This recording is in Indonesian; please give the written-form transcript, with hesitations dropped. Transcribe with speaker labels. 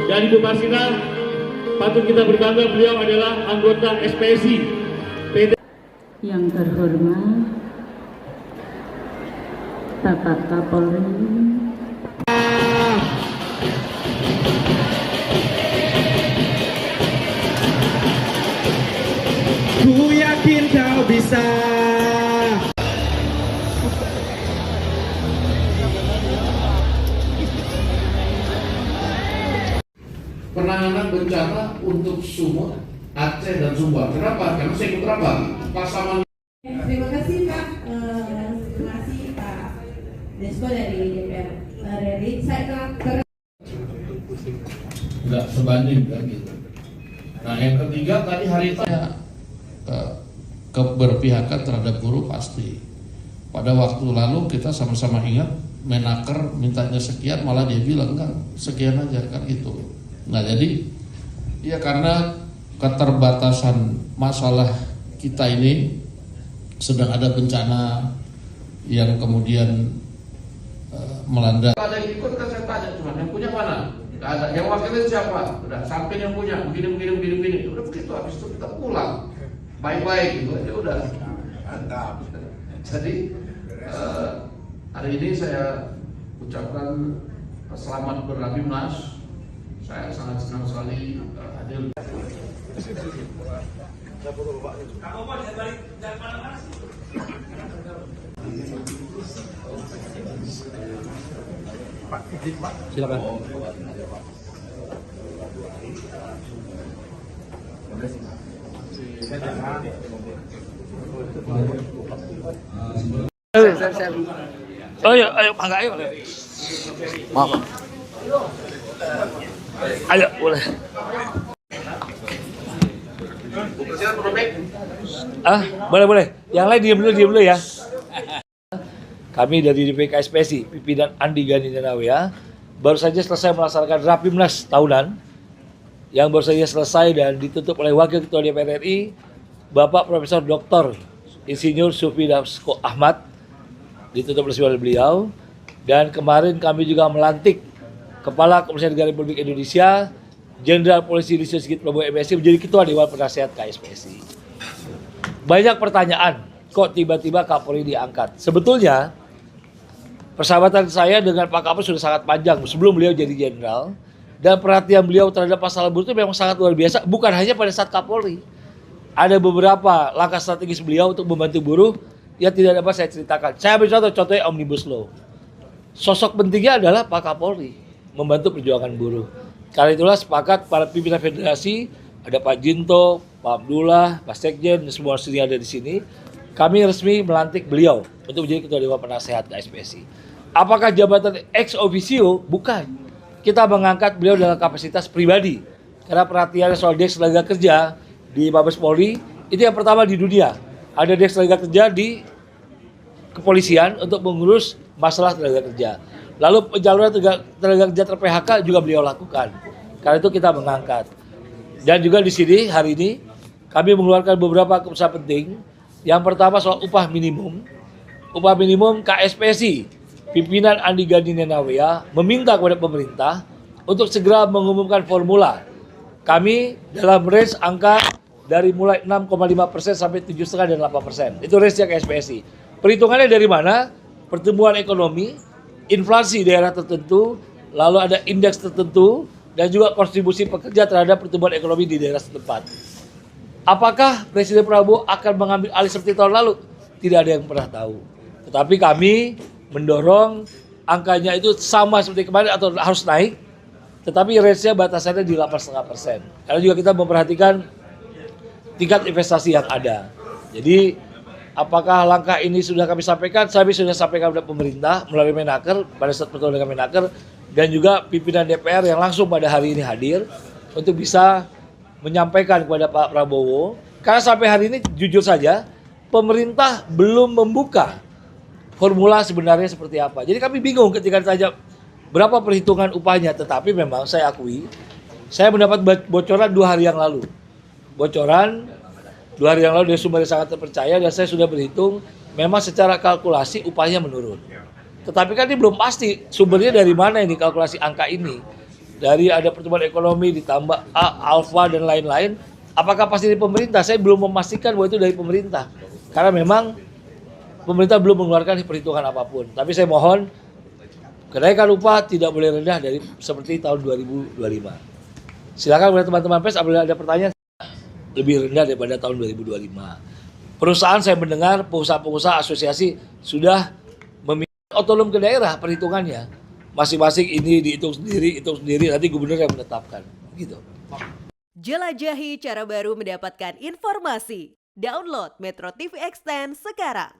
Speaker 1: Dan Ibu Marsina, patut kita berbangga, beliau adalah anggota SPSI PD.
Speaker 2: Yang terhormat Bapak Kapolri,
Speaker 3: ku yakin kau bisa.
Speaker 4: Penanganan bencana untuk Sumut, Aceh dan Sumbar. Kenapa? Karena saya ikut rapat pasangan.
Speaker 5: Terima kasih Pak, terima kasih Pak Desko dari DPR RI. Saya
Speaker 4: Nggak sebanding kan gitu. Nah yang ketiga tadi hari saya keberpihakan terhadap buruh pasti. Pada waktu lalu kita sama-sama ingat Menaker mintanya sekian, malah dia bilang enggak, sekian aja kan itu. Nah jadi ya karena keterbatasan masalah kita ini sedang ada bencana yang kemudian melanda. Ada yang ikut kan saya tanya, cuma yang punya mana? Nggak ada. Yang wakilnya siapa? Udah sampai yang punya begini. Udah begitu, habis itu kita pulang baik-baik gitu aja udah. Mantap. Jadi hari ini saya ucapkan selamat Berrapimnas. Saya sangat senang sekali hadir.
Speaker 3: Pak, silakan.
Speaker 6: Ayo, Pak, ayo. Maaf. Ayo, boleh. Boleh. Yang lain diam dulu ya. Kami dari DPK SPSI, pimpinan Andi Gani Nenawea, baru saja selesai melaksanakan Rapimnas tahunan yang baru saja selesai dan ditutup oleh Wakil Ketua DPR RI, Bapak Profesor Dr. Insinyur Sufi Dasko Ahmad, ditutup oleh beliau. Dan kemarin kami juga melantik Kepala Kepolisian Negara Republik Indonesia, Jenderal Polisi Listio Sigit Prabowo MSI menjadi Ketua Dewan Penasehat KSPSI. Banyak pertanyaan, kok tiba-tiba Kapolri diangkat? Sebetulnya persahabatan saya dengan Pak Kapolri sudah sangat panjang sebelum beliau jadi jenderal, dan perhatian beliau terhadap masalah buruh itu memang sangat luar biasa, bukan hanya pada saat Kapolri. Ada beberapa langkah strategis beliau untuk membantu buruh yang tidak dapat saya ceritakan. Saya ambil contohnya Omnibus Law. Sosok pentingnya adalah Pak Kapolri membantu perjuangan buruh. Karena itulah sepakat para pimpinan federasi, ada Pak Jinto, Pak Abdullah, Pak Sekjen, dan semua sini ada di sini. Kami resmi melantik beliau untuk menjadi Ketua Dewan Penasehat KSPSI. Apakah jabatan ex officio? Bukan. Kita mengangkat beliau dalam kapasitas pribadi. Karena perhatiannya soal Deks Tenaga Kerja di Mabes Polri, itu yang pertama di dunia. Ada Deks Tenaga Kerja di kepolisian untuk mengurus masalah tenaga kerja. Lalu penyaluran tenaga kerja ter-PHK juga beliau lakukan. Karena itu kita mengangkat. Dan juga di sini hari ini kami mengeluarkan beberapa keputusan penting. Yang pertama soal upah minimum. Upah minimum KSPSI, pimpinan Andi Gani Nenawea meminta kepada pemerintah untuk segera mengumumkan formula. Kami dalam range angka dari mulai 6,5% sampai 7,5% dan 8%. Itu range-nya KSPSI. Perhitungannya dari mana? Pertumbuhan ekonomi, inflasi daerah tertentu, lalu ada indeks tertentu, dan juga kontribusi pekerja terhadap pertumbuhan ekonomi di daerah setempat. Apakah Presiden Prabowo akan mengambil alih seperti tahun lalu? Tidak ada yang pernah tahu. Tetapi kami mendorong angkanya itu sama seperti kemarin atau harus naik, tetapi range-nya batasannya di 8,5%. Karena juga kita memperhatikan tingkat investasi yang ada. Jadi apakah langkah ini sudah kami sampaikan? Kami sudah sampaikan kepada pemerintah melalui Menaker pada saat pertemuan dengan Menaker, dan juga pimpinan DPR yang langsung pada hari ini hadir untuk bisa menyampaikan kepada Pak Prabowo. Karena sampai hari ini jujur saja pemerintah belum membuka formula sebenarnya seperti apa. Jadi kami bingung ketika ditanya berapa perhitungan upahnya. Tetapi memang saya akui, saya mendapat bocoran 2 hari yang lalu. Bocoran 2 hari yang lalu dari sumber yang sangat terpercaya, dan saya sudah berhitung memang secara kalkulasi upahnya menurun. Tetapi kan ini belum pasti sumbernya dari mana ini kalkulasi angka ini. dari ada pertumbuhan ekonomi ditambah alfa dan lain-lain, apakah pasti dari pemerintah? Saya belum memastikan bahwa itu dari pemerintah. Karena memang pemerintah belum mengeluarkan perhitungan apapun. Tapi saya mohon kenaikan upah tidak boleh rendah dari seperti tahun 2025. Silakan kepada teman-teman pers apabila ada pertanyaan, lebih rendah daripada tahun 2025. Perusahaan saya mendengar pengusaha-pengusaha asosiasi sudah meminta otonom ke daerah perhitungannya. Masing-masing ini dihitung sendiri, nanti gubernur yang menetapkan. Gitu.
Speaker 7: Jelajahi cara baru mendapatkan informasi. Download Metro TV Extend sekarang.